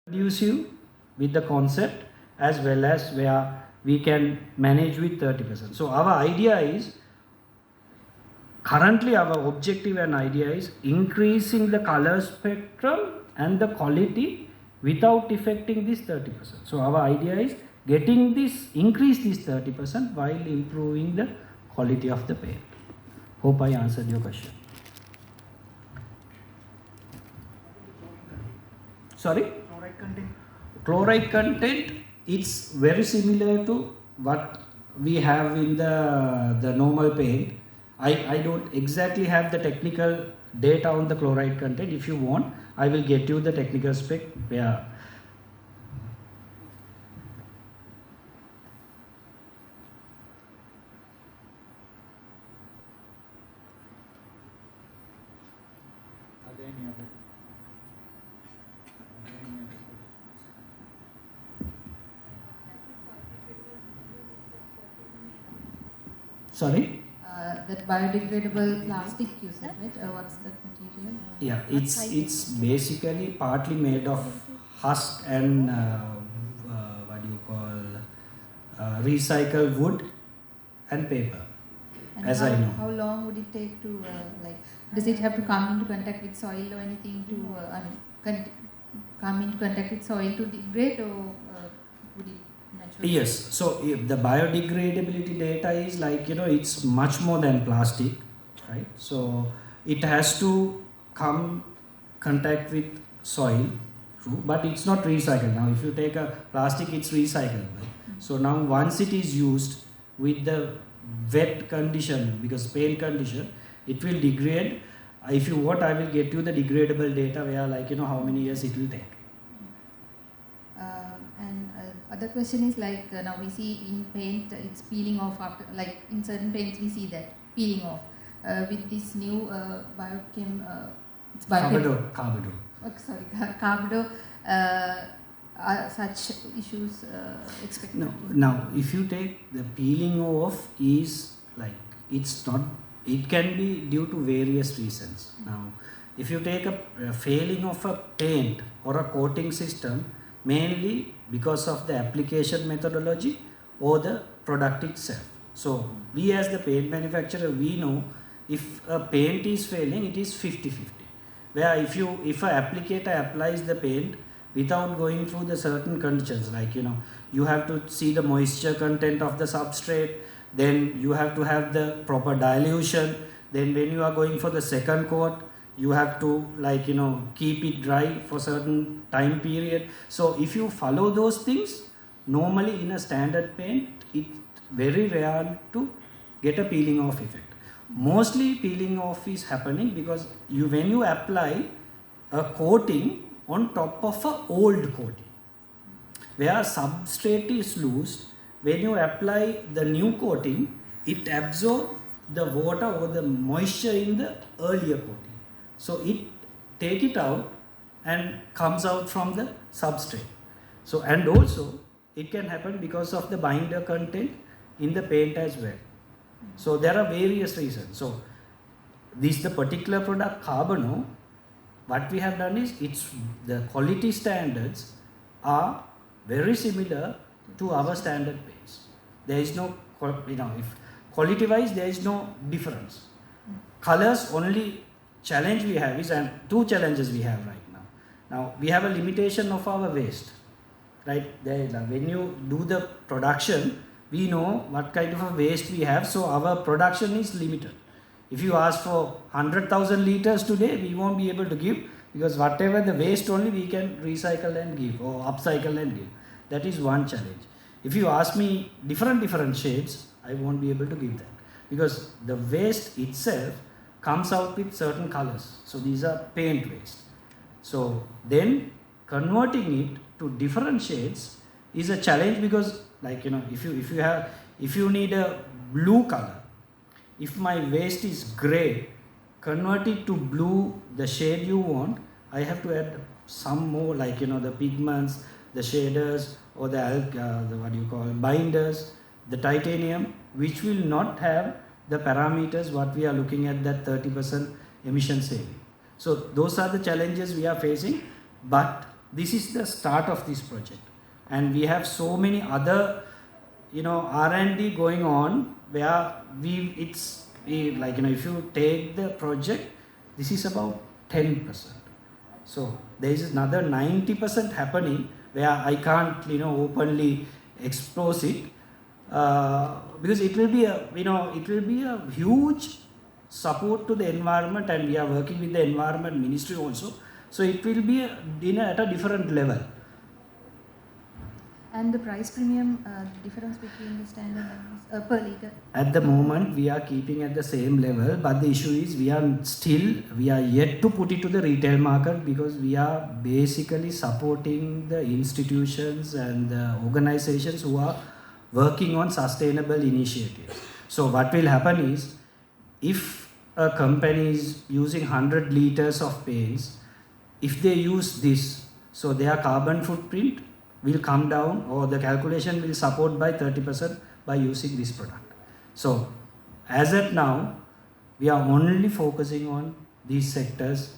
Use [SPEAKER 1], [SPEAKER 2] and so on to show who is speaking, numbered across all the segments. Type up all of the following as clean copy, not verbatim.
[SPEAKER 1] introduce you with the concept as well as where we can manage with 30%. So our idea is, currently our objective and idea is increasing the color spectrum and the quality without affecting this 30%. So our idea is getting this, increase this 30% while improving the quality of the paint. Hope I answered your question. Sorry?
[SPEAKER 2] Chloride content.
[SPEAKER 1] Chloride content, it's very similar to what we have in the normal paint. I don't exactly have the technical data on the chloride content. If you want, I will get you the technical spec. Yeah.
[SPEAKER 2] Are there any other?
[SPEAKER 1] Sorry?
[SPEAKER 3] That biodegradable plastic you said, right? What's that material?
[SPEAKER 1] Yeah, it's basically partly made of husk and what do you call, recycled wood and paper.
[SPEAKER 3] And
[SPEAKER 1] as
[SPEAKER 3] how,
[SPEAKER 1] I know.
[SPEAKER 3] How long would it take to does it have to come into contact with soil or anything to come into contact with soil to degrade, or would it naturally?
[SPEAKER 1] Yes, so if the biodegradability data is it's much more than plastic, right? So it has to come contact with soil, true, but it's not recycled. Now if you take a plastic, it's recycled, right? So now once it is used with the wet condition, because paint condition, it will degrade. If you want, I will get you the degradable data where how many years it will take.
[SPEAKER 3] And other question is now we see in paint it's peeling off after, in certain paints we see that peeling off. With this new it's
[SPEAKER 1] Carbodo.
[SPEAKER 3] Carbodo, are such issues expected?
[SPEAKER 1] No. Now, if you take the peeling off, is it's not. It can be due to various reasons. Now, if you take a failing of a paint or a coating system, mainly because of the application methodology or the product itself. So we as the paint manufacturer, we know if a paint is failing, it is 50-50. Where if a applicator applies the paint without going through the certain conditions, you have to see the moisture content of the substrate, then you have to have the proper dilution, then when you are going for the second coat, you have to keep it dry for certain time period. So if you follow those things, normally in a standard paint, it's very rare to get a peeling off effect. Mostly peeling off is happening because when you apply a coating on top of an old coating, where substrate is loose, when you apply the new coating, it absorbs the water or the moisture in the earlier coating. So it take it out and comes out from the substrate. So, and also it can happen because of the binder content in the paint as well. So there are various reasons. So this the particular product Carbono, what we have done is the quality standards are very similar to our standard paints. There is no, if quality wise there is no difference. Colors, only challenge we have is, and two challenges we have right now. Now we have a limitation of our waste, right? When you do the production, we know what kind of a waste we have, so our production is limited. If you ask for 100,000 liters today, we won't be able to give, because whatever the waste only we can recycle and give or upcycle and give. That is one challenge. If you ask me different shades, I won't be able to give that, because the waste itself comes out with certain colors. So these are paint waste. So then converting it to different shades is a challenge, because if you need a blue color, if my waste is gray, convert it to blue, the shade you want, I have to add some more the pigments, the shaders, or the binders, the titanium, which will not have the parameters what we are looking at, that 30% emission saving. So those are the challenges we are facing, but this is the start of this project, and we have so many other, R&D going on where if you take the project, this is about 10%. So there is another 90% happening where I can't, openly expose it, because it will be a huge support to the environment, and we are working with the Environment Ministry also. So it will be at a different level.
[SPEAKER 3] And the price premium, difference between the standard and per litre?
[SPEAKER 1] At the moment, we are keeping at the same level, but the issue is we are yet to put it to the retail market, because we are basically supporting the institutions and the organizations who are working on sustainable initiatives. So what will happen is, if a company is using 100 liters of paints, if they use this, so their carbon footprint will come down, or the calculation will support by 30% by using this product. So as at now, we are only focusing on these sectors,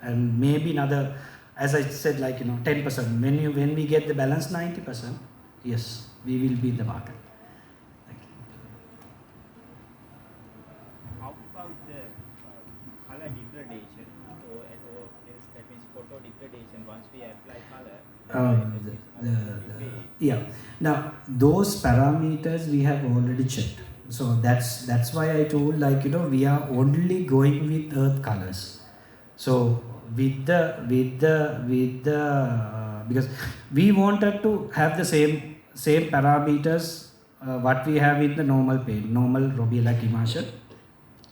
[SPEAKER 1] and maybe another, as I said, 10%. When we get the balance 90%, yes, we will be in the market. Thank you.
[SPEAKER 4] How about the color degradation? Or that means photo degradation once we apply color?
[SPEAKER 1] Now those parameters we have already checked. So that's why I told, we are only going with earth colors. So with the because we wanted to have the same parameters what we have in the normal paint, normal Robielac emulsion,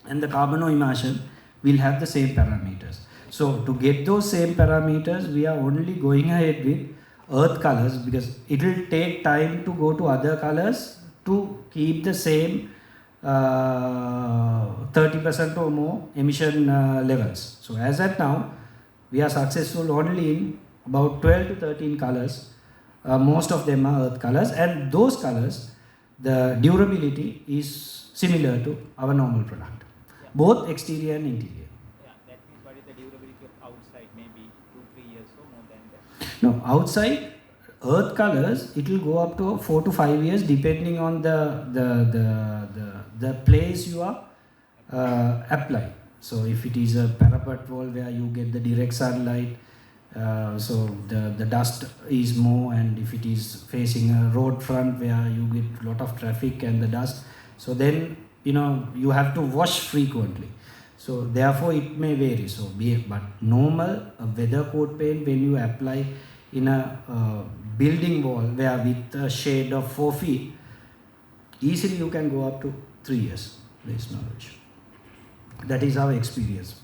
[SPEAKER 1] and the Carbon emulsion will have the same parameters. So to get those same parameters, we are only going ahead with earth colors, because it will take time to go to other colors to keep the same 30% or more emission levels. So as at now, we are successful only in about 12 to 13 colors. Most of them are earth colors, and those colors, the durability is similar to our normal product, both exterior and interior.
[SPEAKER 4] What is the durability of outside? Maybe 2-3 years or more than that?
[SPEAKER 1] No, outside earth colors, it will go up to 4 to 5 years depending on the place you are applying. So if it is a parapet wall where you get the direct sunlight, so the dust is more, and if it is facing a road front where you get a lot of traffic and the dust, so then you have to wash frequently. So therefore it may vary. So but normal weather coat paint, when you apply in a building wall where with a shade of 4 feet, easily you can go up to 3 years. There is no issue. That is our experience.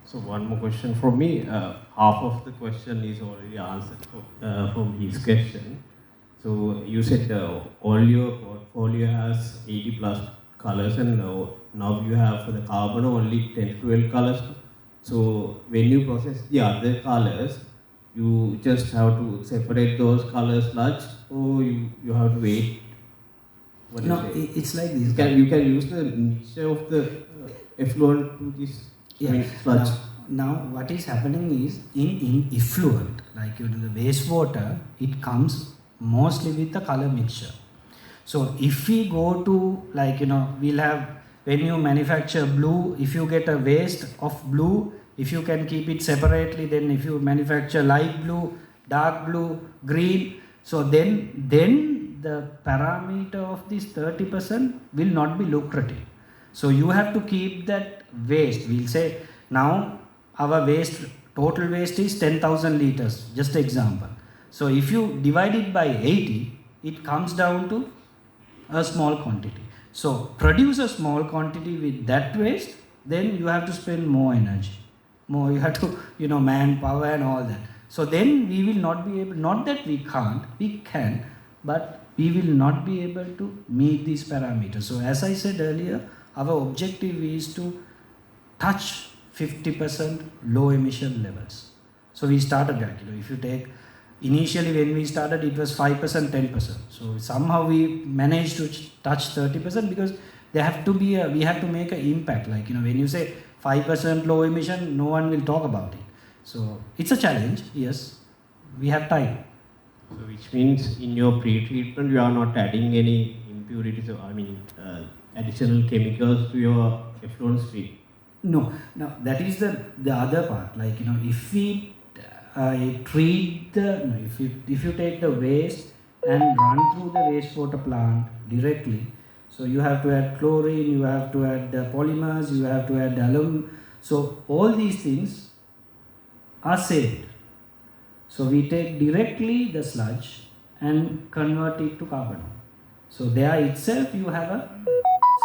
[SPEAKER 5] So one more question from me. Half of the question is already answered from his question. So you said all your portfolio has 80 plus colors, and now you have for the Carbon only 10 to 12 colors. So when you process the other colors, you just have to separate those colors sludge, or you have to wait?
[SPEAKER 1] No, it's like this.
[SPEAKER 5] You can use the mixture of the effluent to this sludge.
[SPEAKER 1] Now what is happening is, in effluent, the wastewater, it comes mostly with the color mixture. So if we go to we'll have, when you manufacture blue, if you get a waste of blue, if you can keep it separately, then if you manufacture light blue, dark blue, green, so then the parameter of this 30% will not be lucrative. So you have to keep that waste. We'll say now our total waste is 10,000 liters, just example. So if you divide it by 80, it comes down to a small quantity. So produce a small quantity with that waste, then you have to spend more energy. You have to, manpower and all that. So then we will not be able, not that we can't, we can, but we will not be able to meet these parameters. So as I said earlier, our objective is to touch 50% low emission levels. So we started that, if you take, initially when we started it was 5%, 10%. So somehow we managed to touch 30%, because we have to make an impact. When you say 5% low emission, no one will talk about it. So it's a challenge, yes, we have time.
[SPEAKER 5] So which means in your pre-treatment you are not adding any impurities, or, I mean additional chemicals to your effluent stream.
[SPEAKER 1] No, that is the other part. Like, you know, if we treat the, no, if you take the waste and run through the wastewater plant directly, so you have to add chlorine, you have to add the polymers, you have to add alum. So all these things are saved. So we take directly the sludge and convert it to carbon. So there itself you have a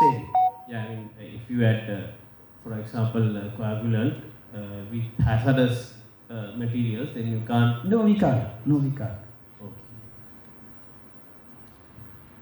[SPEAKER 1] saving.
[SPEAKER 5] Yeah, I mean if you add, for example, coagulant with hazardous materials, then you can't.
[SPEAKER 1] No, we can't.